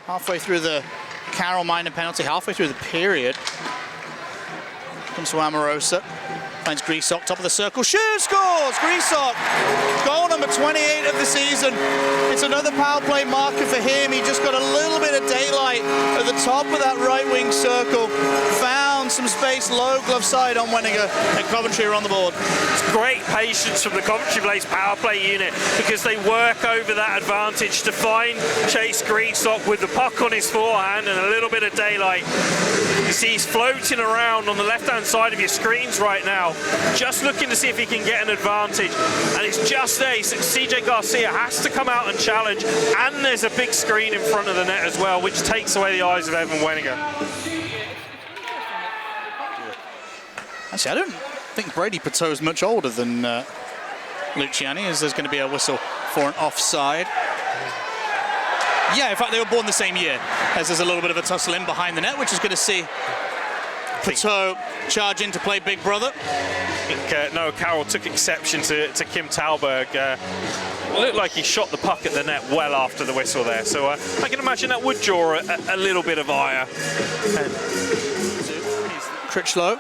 Halfway through the Carroll minor penalty, halfway through the period. Comes to Amorosa. Finds Griesok, top of the circle, shoots, scores! Griesok, goal number 28 of the season. It's another power play marker for him. He just got a little bit of daylight at the top of that right wing circle. Found some space, low glove side on Wenninger, and Coventry are on the board. It's great patience from the Coventry Blaze power play unit because they work over that advantage to find Chase Griesok with the puck on his forehand and a little bit of daylight. You see he's floating around on the left-hand side of your screens right now, just looking to see if he can get an advantage. And it's just there. CJ Garcia has to come out and challenge, and there's a big screen in front of the net as well, which takes away the eyes of Evan Wenninger. Actually, I don't think Brady Pateau is much older than Luciani, as there's going to be a whistle for an offside. Yeah, in fact, they were born the same year, as there's a little bit of a tussle in behind the net, which is going to see Pateau charge in to play big brother. I think Noah Carroll took exception to Kim Talberg. It looked like he shot the puck at the net well after the whistle there, so I can imagine that would draw a little bit of ire. Critchlow.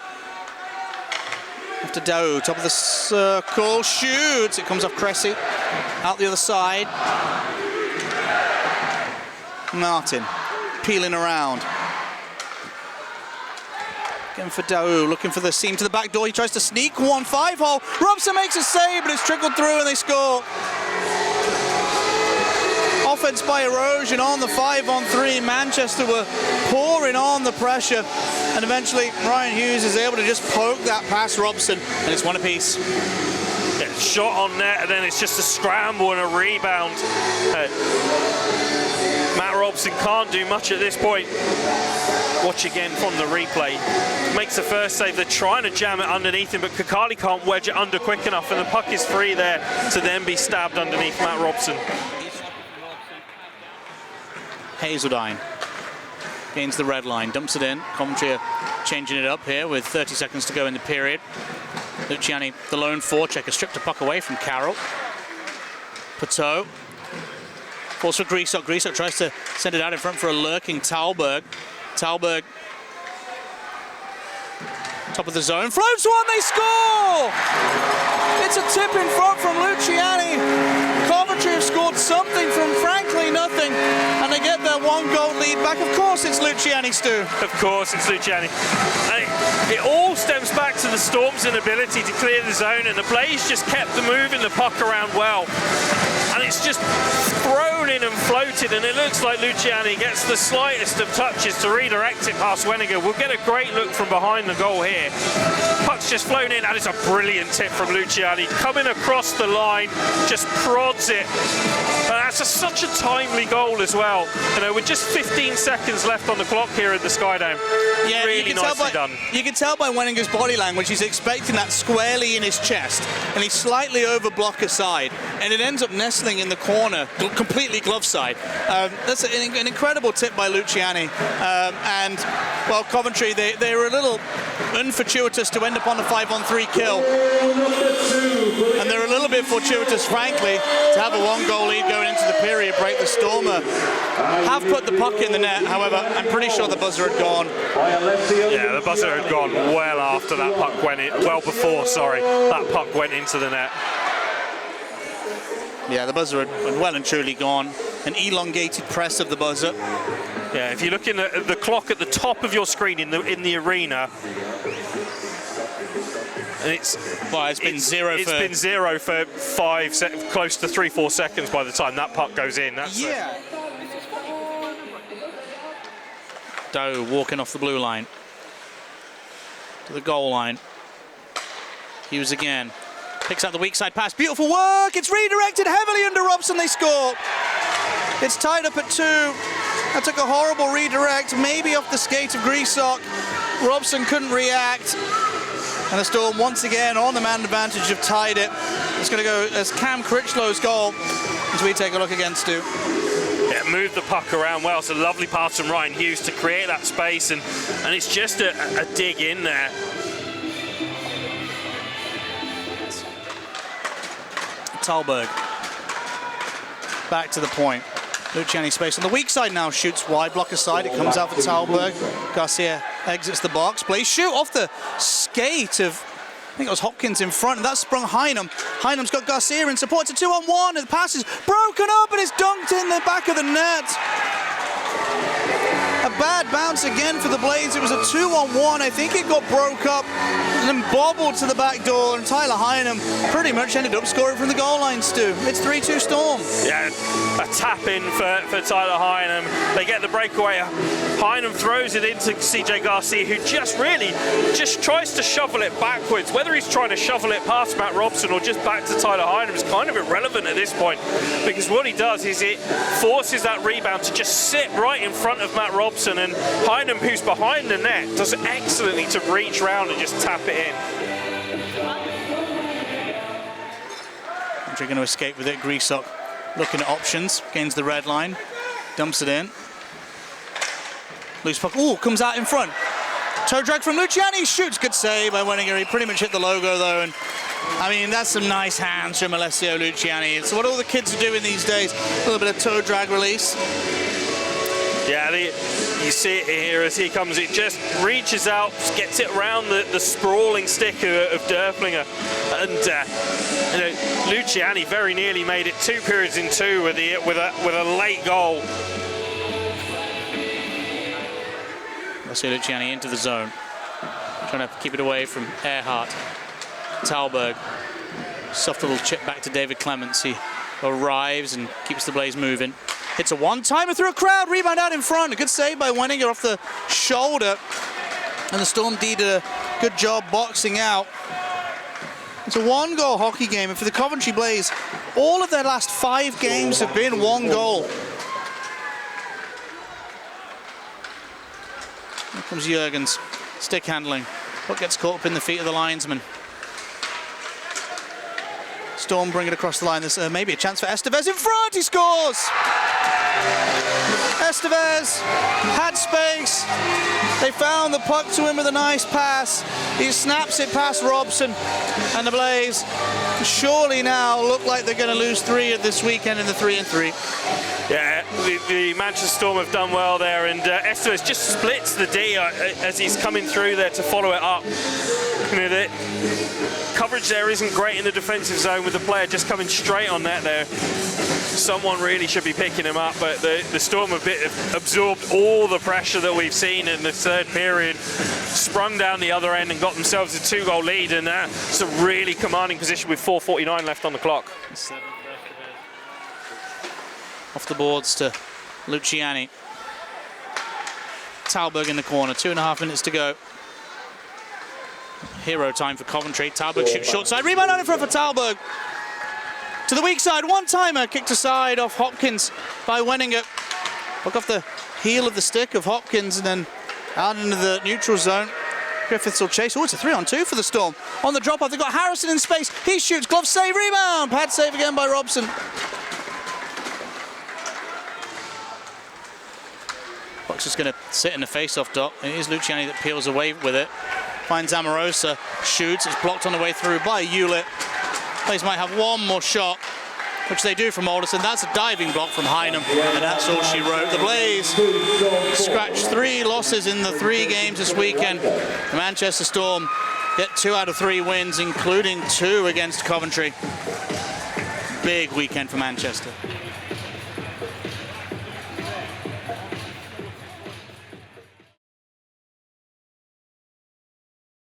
After Dow, top of the circle, shoots. It comes off Cressy. Out the other side. Martin peeling around. Going for Daou, looking for the seam to the back door. He tries to sneak one, 5-hole. Robson makes a save, but it's trickled through and they score. Offense by erosion on the 5-on-3. Manchester were pouring on the pressure, and eventually Ryan Hughes is able to just poke that past Robson, and it's one apiece. Yeah, shot on net, and then it's just a scramble and a rebound. Matt Robson can't do much at this point. Watch again from the replay. Makes the first save. They're trying to jam it underneath him, but Kakali can't wedge it under quick enough, and the puck is free there to then be stabbed underneath Matt Robson. Hazeldine gains the red line, dumps it in. Coventry are changing it up here with 30 seconds to go in the period. Luciani, the lone forechecker, stripped a puck away from Carroll. Pateau. Falls for Griesok. Griesok tries to send it out in front for a lurking Talberg. Talberg, top of the zone, floats one, they score! It's a tip in front from Luciani. Coventry have scored something from frankly nothing, and they get their 1-goal lead back. Of course it's Luciani, Stu. Of course it's Luciani. And it all stems back to the Storm's inability to clear the zone, and the players just kept moving the puck around well. And it's just thrown in and floated, and it looks like Luciani gets the slightest of touches to redirect it past Wenninger. We'll get a great look from behind the goal here. Puck's just flown in, and it's a brilliant tip from Luciani. Coming across the line, just prods it. And that's such a timely goal as well. You know, with just 15 seconds left on the clock here at the Skydome. Yeah, really nicely done. You can tell by Wenninger's body language, he's expecting that squarely in his chest, and he's slightly over blocker side, and it ends up nestling in the corner, completely glove side. That's an incredible tip by Luciani. And, well, Coventry, they were a little unfortuitous to end up on the 5-on-3 kill. And they're a little bit fortuitous, frankly, to have a 1-goal lead going into the period break. The Stormer have put the puck in the net, however, I'm pretty sure the buzzer had gone. Yeah, the buzzer had gone well after that puck went in, well before, sorry, that puck went into the net. Yeah, the buzzer had well and truly gone. An elongated press of the buzzer. Yeah, if you're looking at the clock at the top of your screen in the arena, and it's been zero for 5 seconds, close to 3-4 seconds by the time that puck goes in. That's yeah. Doe walking off the blue line to the goal line. Hughes again. Picks out the weak side pass. Beautiful work. It's redirected heavily under Robson. They score. It's tied up at 2. That took a horrible redirect, maybe off the skate of Griesok. Robson couldn't react. And the Storm once again on the man advantage have tied it. It's going to go as Cam Critchlow's goal as we take a look again, Stu. Yeah, moved the puck around well. It's a lovely pass from Ryan Hughes to create that space, and it's just a dig in there. Talberg back to the point. Luciani space on the weak side now, shoots wide blocker side, it comes out for Talberg. Garcia exits the box, plays shoot off the skate of, I think it was Hopkins in front, and that sprung Heinem. Heinem's got Garcia in support, it's a 2-on-1, and the pass is broken up, and it's dunked in the back of the net. A bad bounce again for the Blades. It was a 2-on-1. I think it got broke up and then bobbled to the back door, and Tyler Heinem pretty much ended up scoring from the goal line, Stu. It's 3-2 Storm. Yeah, a tap in for Tyler Heinem. They get the breakaway. Heinem throws it into CJ Garcia, who just tries to shovel it backwards. Whether he's trying to shovel it past Matt Robson or just back to Tyler Heinem is kind of irrelevant at this point, because what he does is it forces that rebound to just sit right in front of Matt Robson, and Heinem, who's behind the net, does excellently to reach round and just tap it in. Coventry going to escape with it. Griesok looking at options, gains the red line, dumps it in. Loose puck, ooh, comes out in front. Toe drag from Luciani, shoots, good save by Wenninger. He pretty much hit the logo though, and I mean, that's some nice hands from Alessio Luciani. It's what all the kids are doing these days, a little bit of toe drag release. Yeah, you see it here as he comes, it just reaches out, gets it around the sprawling stick of Dörflinger. And you know, Luciani very nearly made it 2 periods in 2 with a late goal. Alessio Luciani into the zone, trying to keep it away from Earhart. Talberg, soft little chip back to David Clements. He arrives and keeps the Blaze moving. Hits a one-timer through a crowd, rebound out in front. A good save by Wenninger off the shoulder. And the Storm did a good job boxing out. It's a 1-goal hockey game, and for the Coventry Blaze, all of their last 5 games have been 1 goal. Here comes Jurgens, stick handling. Puck gets caught up in the feet of the linesman. Storm bring it across the line. There's maybe a chance for Estevez in front. He scores! Estevez had space. They found the puck to him with a nice pass. He snaps it past Robson, and the Blaze surely now look like they're going to lose 3 at this weekend in the 3-3. Yeah, the Manchester Storm have done well there, and Estevez just splits the D as he's coming through there to follow it up. You know, the coverage there isn't great in the defensive zone with the player just coming straight on net there. Someone really should be picking him up, but the Storm have absorbed all the pressure that we've seen in the 3rd period, sprung down the other end and got themselves a 2-goal lead, and it's a really commanding position with 4:49 left on the clock. Off the boards to Luciani. Talberg in the corner, 2.5 minutes to go. Hero time for Coventry. Talberg shoots short side, rebound out in front for Talberg. To the weak side, one-timer, kicked aside off Hopkins by Wenninger. Look off the heel of the stick of Hopkins and then out into the neutral zone. Griffiths will chase. Oh, it's a 3-on-2 for the Storm. On the drop-off, they've got Harrison in space. He shoots, glove save, rebound. Pad save again by Robson. Buck's just going to sit in the face-off dot. It is Luciani that peels away with it. Finds Amorosa, shoots. It's blocked on the way through by Hewlett. Blaze might have one more shot, which they do from Alderson. That's a diving block from Heinem, and that's all she wrote. The Blaze scratched 3 losses in the 3 games this weekend. The Manchester Storm get 2 out of 3 wins, including 2 against Coventry. Big weekend for Manchester.